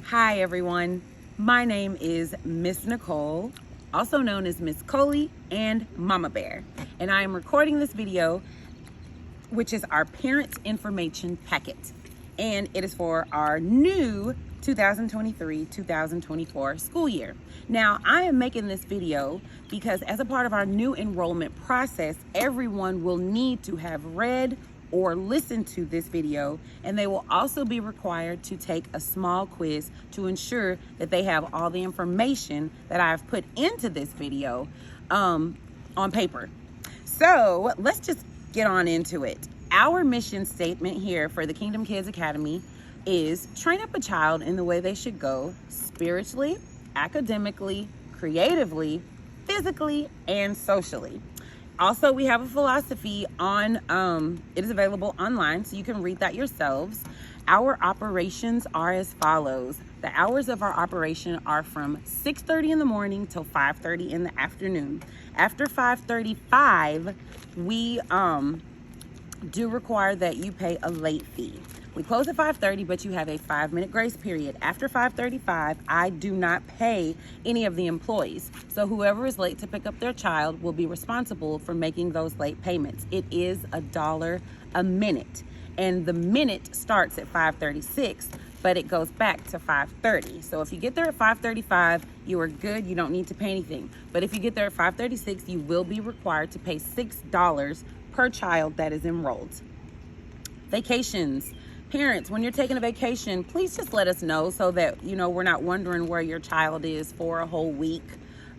Hi everyone, my name is Miss Nicole, also known as Miss Coley and Mama Bear, and I am recording this video, which is our Parents Information Packet, and it is for our new 2023-2024 school year. Now, I am making this video because as a part of our new enrollment process, everyone will need to have read or listen to this video, and they will also be required to take a small quiz to ensure that they have all the information that I've put into this video on paper. So let's just get on into it. Our mission statement here for the Kingdom Kids Academy is train up a child in the way they should go, spiritually, academically, creatively, physically, and socially. Also, we have a philosophy on, it is available online, so you can read that yourselves. Our operations are as follows. The hours of our operation are from 6:30 in the morning till 5:30 in the afternoon. After 5:35, we do require that you pay a late fee. We close at 5:30, but you have a 5-minute grace period. After 5:35, I do not pay any of the employees. So whoever is late to pick up their child will be responsible for making those late payments. It is $1 a minute, and the minute starts at 5:36, but it goes back to 5:30. So if you get there at 5:35, you are good. You don't need to pay anything. But if you get there at 5:36, you will be required to pay $6 per child that is enrolled. Vacations. Parents, when you're taking a vacation, please just let us know so that, we're not wondering where your child is for a whole week.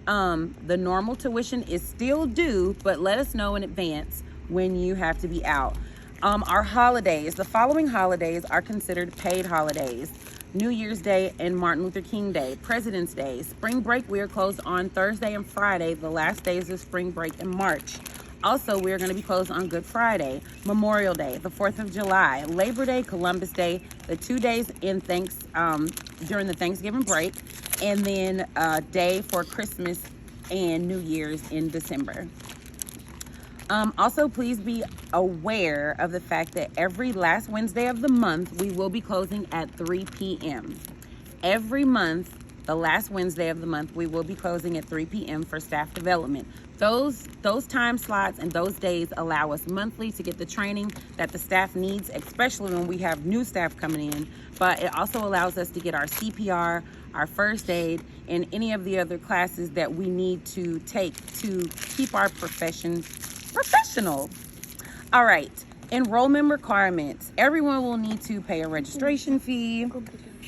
The normal tuition is still due, but let us know in advance when you have to be out. Our holidays, the following holidays are considered paid holidays. New Year's Day and Martin Luther King Day, President's Day. Spring break, we are closed on Thursday and Friday, the last days of spring break in March. Also, we're going to be closed on Good Friday, Memorial Day, the 4th of July, Labor Day, Columbus Day, the 2 days in during the Thanksgiving break, and then a day for Christmas and New Year's in December. Also, please be aware of the fact that every last Wednesday of the month, we will be closing at 3 p.m. Every month, the last Wednesday of the month, we will be closing at 3 p.m. for staff development. Those time slots and those days allow us monthly to get the training that the staff needs, especially when we have new staff coming in. But it also allows us to get our CPR, our first aid, and any of the other classes that we need to take to keep our profession professional. All right, enrollment requirements. Everyone will need to pay a registration fee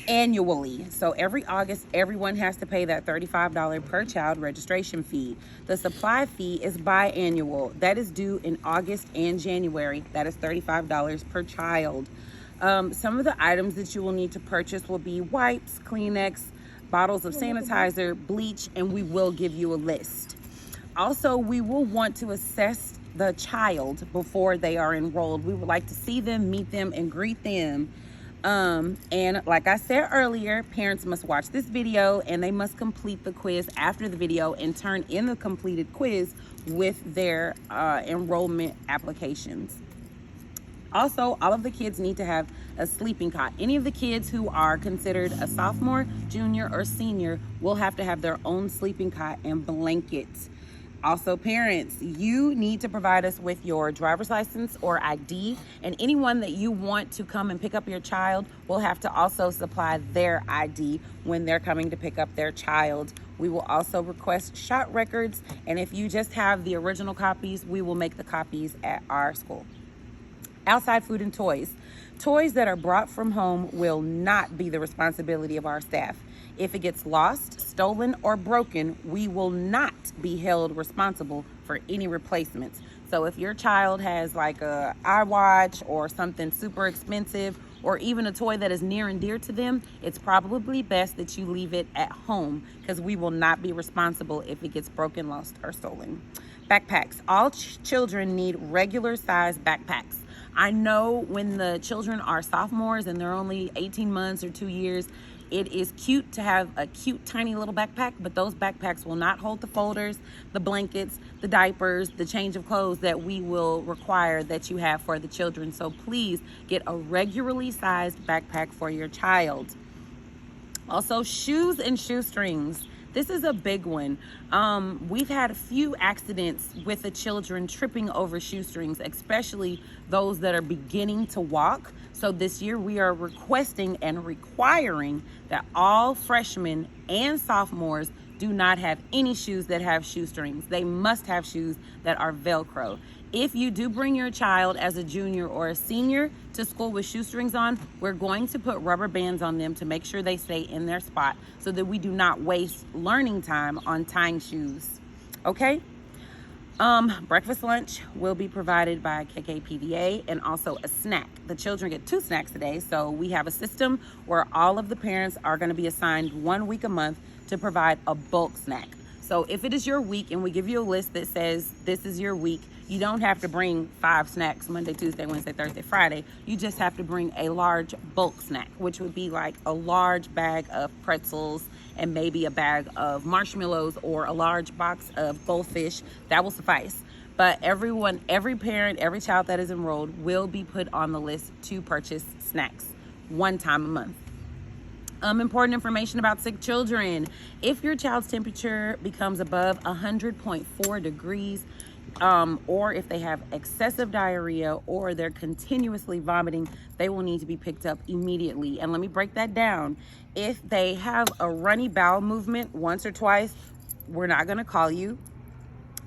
annually. So every August, everyone has to pay that $35 per child registration fee. The supply fee is biannual. That is due in August and January. That is $35 per child. Some of the items that you will need to purchase will be wipes, Kleenex, bottles of sanitizer, bleach, and we will give you a list. Also, we will want to assess the child before they are enrolled. We would like to see them, meet them, and greet them. And like I said earlier, parents must watch this video and they must complete the quiz after the video and turn in the completed quiz with their enrollment applications. Also, all of the kids need to have a sleeping cot. Any of the kids who are considered a sophomore, junior, or senior will have to have their own sleeping cot and blankets. Also, parents, you need to provide us with your driver's license or ID, and anyone that you want to come and pick up your child will have to also supply their ID when they're coming to pick up their child. We will also request shot records, and if you just have the original copies, we will make the copies at our school. Outside food and toys. Toys that are brought from home will not be the responsibility of our staff. If it gets lost, stolen, or broken, we will not be held responsible for any replacements. So if your child has like a iWatch or something super expensive, or even a toy that is near and dear to them, it's probably best that you leave it at home because we will not be responsible if it gets broken, lost, or stolen. Backpacks. All children need regular size backpacks. I know when the children are sophomores and they're only 18 months or 2 years, it is cute to have a cute tiny little backpack, but those backpacks will not hold the folders, the blankets, the diapers, the change of clothes that we will require that you have for the children. So please get a regularly sized backpack for your child. Also, shoes and shoestrings. This is a big one. We've had a few accidents with the children tripping over shoestrings, especially those that are beginning to walk. So this year we are requesting and requiring that all freshmen and sophomores do not have any shoes that have shoestrings. They must have shoes that are Velcro. If you do bring your child as a junior or a senior to school with shoestrings on, we're going to put rubber bands on them to make sure they stay in their spot so that we do not waste learning time on tying shoes. Okay? Breakfast lunch will be provided by KKPVA and also a snack. The children get 2 snacks today, so we have a system where all of the parents are going to be assigned 1 week a month to provide a bulk snack. So if it is your week and we give you a list that says this is your week, you don't have to bring 5 snacks Monday, Tuesday, Wednesday, Thursday, Friday. You just have to bring a large bulk snack, which would be like a large bag of pretzels and maybe a bag of marshmallows or a large box of goldfish. That will suffice. But everyone, every parent, every child that is enrolled will be put on the list to purchase snacks 1 time a month. Important information about sick children. If your child's temperature becomes above 100.4 degrees, or if they have excessive diarrhea or they're continuously vomiting, they will need to be picked up immediately. And let me break that down. If they have a runny bowel movement once or twice, we're not going to call you,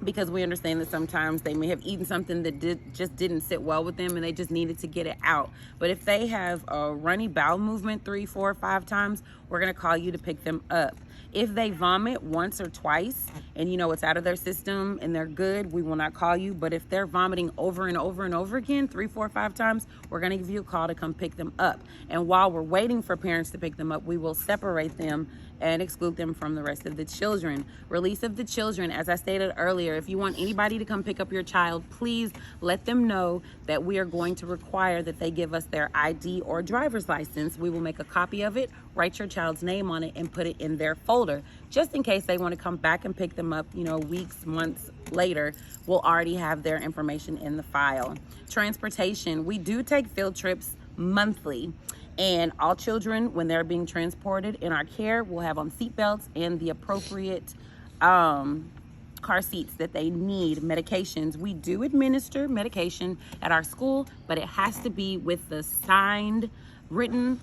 because we understand that sometimes they may have eaten something that just didn't sit well with them and they just needed to get it out. But if they have a runny bowel movement 3, 4, 5 times, we're going to call you to pick them up. If they vomit once or twice and it's out of their system and they're good, we will not call you. But if they're vomiting over and over and over again, 3, 4, 5 times, we're going to give you a call to come pick them up. And while we're waiting for parents to pick them up, we will separate them and exclude them from the rest of the children. Release of the children, as I stated earlier, if you want anybody to come pick up your child, please let them know that we are going to require that they give us their ID or driver's license. We will make a copy of it, write your child's name on it, and put it in their folder, just in case they want to come back and pick them up, weeks, months later. We'll already have their information in the file. Transportation, we do take field trips monthly. And all children, when they're being transported in our care, will have on seatbelts and the appropriate car seats that they need. Medications, we do administer medication at our school, but it has to be with the signed, written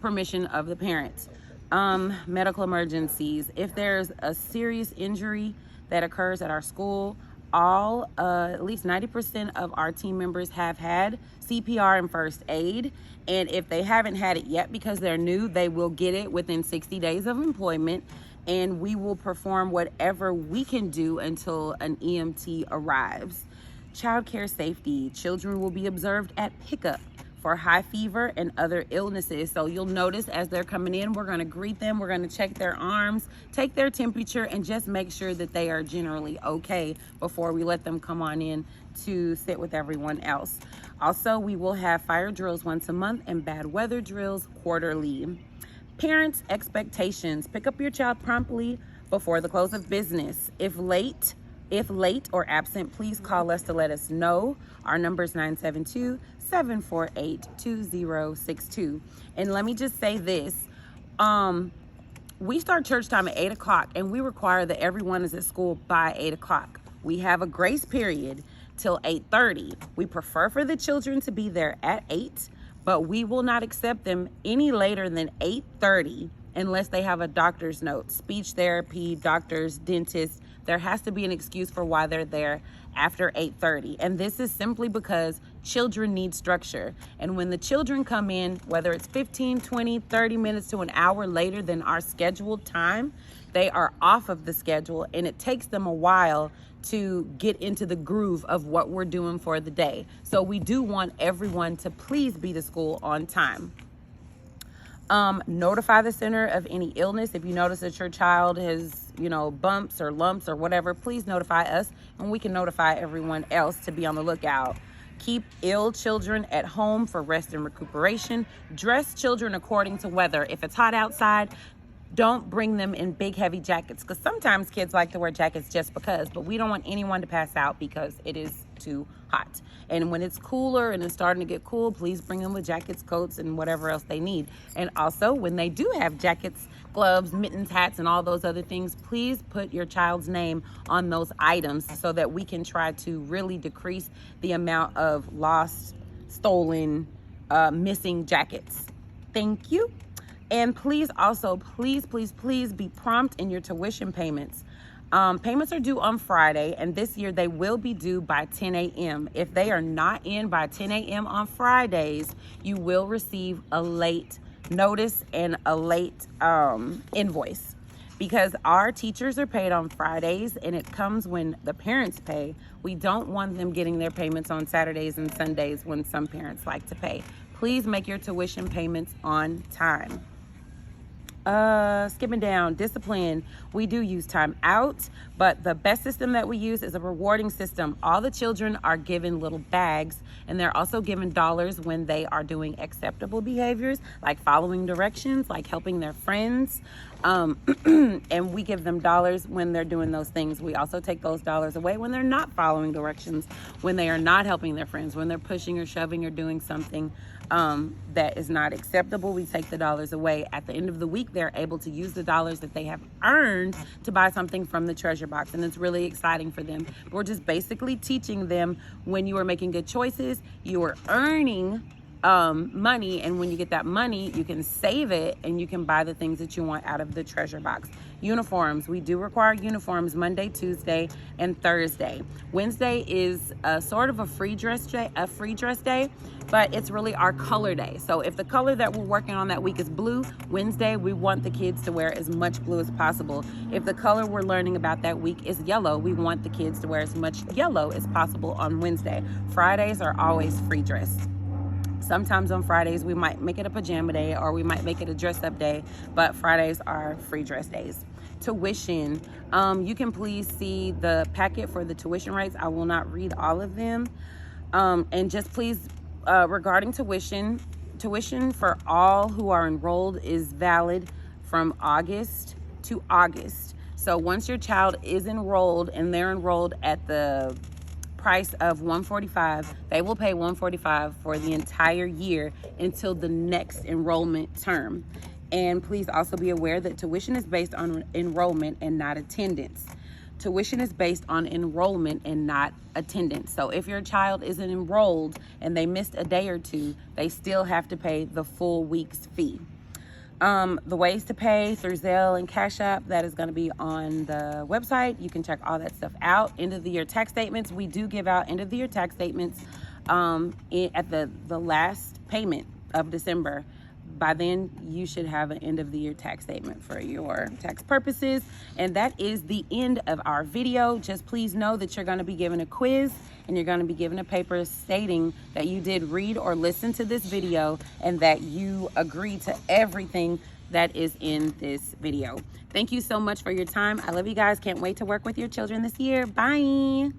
permission of the parents. Medical emergencies, if there's a serious injury that occurs at our school, at least 90% of our team members have had CPR and first aid. And if they haven't had it yet because they're new, they will get it within 60 days of employment. And we will perform whatever we can do until an EMT arrives. Child care safety, children will be observed at pickup for high fever and other illnesses. So you'll notice as they're coming in, we're going to greet them, we're going to check their arms, take their temperature, and just make sure that they are generally okay before we let them come on in to sit with everyone else. Also, we will have fire drills once a month and bad weather drills quarterly. Parents' expectations, pick up your child promptly before the close of business. If late or absent, please call us to let us know. Our number is 972-748-2062. And let me just say this. We start church time at 8 o'clock and we require that everyone is at school by 8 o'clock. We have a grace period till 8:30. We prefer for the children to be there at 8, but we will not accept them any later than 8:30 unless they have a doctor's note. Speech therapy, doctors, dentists, there has to be an excuse for why they're there after 8:30. And this is simply because children need structure. And when the children come in, whether it's 15, 20, 30 minutes to an hour later than our scheduled time, they are off of the schedule and it takes them a while to get into the groove of what we're doing for the day. So we do want everyone to please be to school on time. Notify the center of any illness. If you notice that your child has, bumps or lumps or whatever, please notify us and we can notify everyone else to be on the lookout. Keep ill children at home for rest and recuperation. Dress children according to weather. If it's hot outside, don't bring them in big heavy jackets, because sometimes kids like to wear jackets just because, but we don't want anyone to pass out because it is too hot. And when it's cooler and it's starting to get cool, please bring them with jackets, coats, and whatever else they need. And also, when they do have jackets, gloves, mittens, hats, and all those other things, please put your child's name on those items so that we can try to really decrease the amount of lost, stolen, missing jackets. Thank you. And please also, please be prompt in your tuition payments. Payments are due on Friday, and this year they will be due by 10 a.m. If they are not in by 10 a.m. on Fridays, you will receive a late notice and a late invoice, because our teachers are paid on Fridays and it comes when the parents pay. We don't want them getting their payments on Saturdays and Sundays when some parents like to pay. Please make your tuition payments on time. Skipping down, discipline. We do use time out, but the best system that we use is a rewarding system. All the children are given little bags, and they're also given dollars when they are doing acceptable behaviors, like following directions, like helping their friends. And we give them dollars when they're doing those things. We also take those dollars away when they're not following directions, when they are not helping their friends, when they're pushing or shoving or doing something that is not acceptable. We take the dollars away. At the end of the week, they're able to use the dollars that they have earned to buy something from the treasure box, and it's really exciting for them. We're just basically teaching them, when you are making good choices, you are earning money, and when you get that money, you can save it and you can buy the things that you want out of the treasure box. Uniforms. We do require uniforms Monday, Tuesday, and Thursday. Wednesday is sort of a free dress day, but it's really our color day. So if the color that we're working on that week is blue, Wednesday we want the kids to wear as much blue as possible. If the color we're learning about that week is yellow, we want the kids to wear as much yellow as possible on Wednesday. Fridays are always free dress. Sometimes on Fridays we might make it a pajama day, or we might make it a dress up day, but Fridays are free dress days. Tuition. You can please see the packet for the tuition rates. I will not read all of them. And just please, regarding tuition for all who are enrolled is valid from August to August. So once your child is enrolled and they're enrolled at the price of $145, they will pay $145 for the entire year until the next enrollment term. And please also be aware that tuition is based on enrollment and not attendance. Tuition is based on enrollment and not attendance. So if your child isn't enrolled and they missed a day or two, they still have to pay the full week's fee. The ways to pay through Zelle and Cash App, that is going to be on the website. You can check all that stuff out. End of the year tax statements. We do give out end of the year tax statements at the last payment of December. By then, you should have an end of the year tax statement for your tax purposes. And that is the end of our video. Just please know that you're going to be given a quiz and you're going to be given a paper stating that you did read or listen to this video and that you agree to everything that is in this video. Thank you so much for your time. I love you guys. Can't wait to work with your children this year. Bye.